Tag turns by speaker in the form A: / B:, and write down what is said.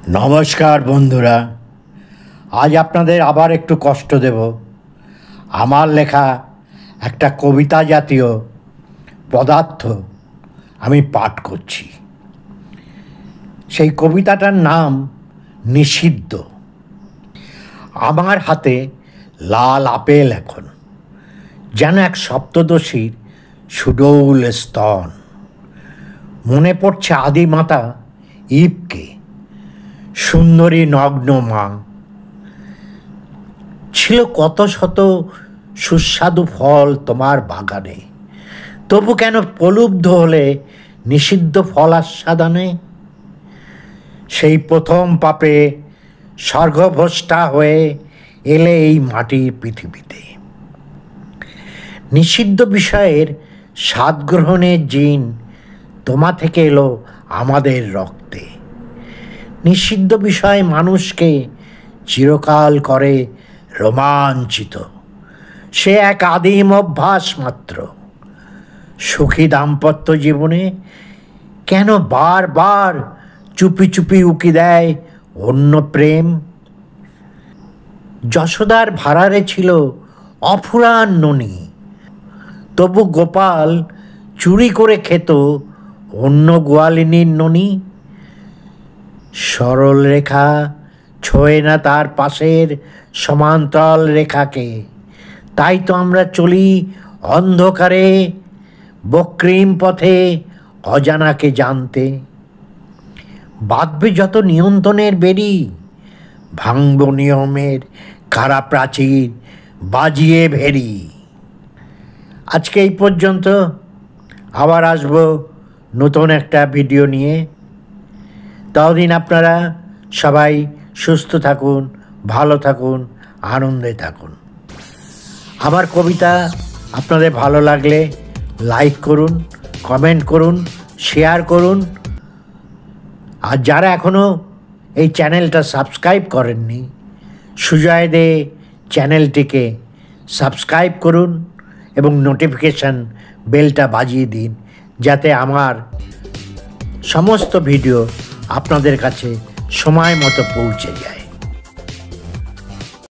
A: নমস্কার বন্ধুরা, আজ আপনাদের আবার একটু কষ্ট দেব। আমার লেখা একটা কবিতা জাতীয় পদার্থ আমি পাঠ করছি। সেই কবিতাটার নাম নিষিদ্ধ। আমার হাতে লাল আপেল এখন, যেন এক সপ্তদশীর সুডৌল স্তন। মনে পড়ছে আদিমাতা ইভকে, সুন্দরী নগ্ন মা। ছিল কত শত সুস্বাদু ফল তোমার বাগানে, তবু কেন প্রলুব্ধ হলে নিষিদ্ধ ফল আস্বাদনে? সেই প্রথম পাপে স্বর্গভ্রষ্টা হয়ে এলে এই মাটির পৃথিবীতে। নিষিদ্ধ বিষয়ের স্বাদ গ্রহণের জিন তোমা থেকে এলো আমাদের রক্তে। নিষিদ্ধ বিষয় মানুষকে চিরকাল করে রোমাঞ্চিত। সে এক আদিম অভ্যাস মাত্র। সুখী দাম্পত্য জীবনে কেন বারবার চুপি চুপি উকি দেয় অন্য প্রেম? যশোদার ভাড়ারে ছিল অফুরান ননি, তবু গোপাল চুরি করে খেত অন্য গোয়ালিনীর ননি। সরল রেখা ছোঁয় না তার পাশের সমান্তরাল রেখাকে, তাই তো আমরা চলি অন্ধকারে বক্রিম পথে অজানাকে জানতে। বাঁধবে যত নিয়ন্ত্রণের বেরি, ভাঙব নিয়মের কারা প্রাচীর বাজিয়ে ভেরি। আজকে এই পর্যন্ত, আবার আসবো নতুন একটা ভিডিও নিয়ে। ততদিন আপনারা সবাই সুস্থ থাকুন, ভালো থাকুন, আনন্দে থাকুন। আমার কবিতা আপনাদের ভালো লাগলে লাইক করুন, কমেন্ট করুন, শেয়ার করুন। আর যারা এখনও এই চ্যানেলটা সাবস্ক্রাইব করেননি, সুজয় দে চ্যানেলটিকে সাবস্ক্রাইব করুন এবং নোটিফিকেশান বেলটা বাজিয়ে দিন, যাতে আমার সমস্ত ভিডিও আপনাদের কাছে সময় মতো পৌঁছে যায়।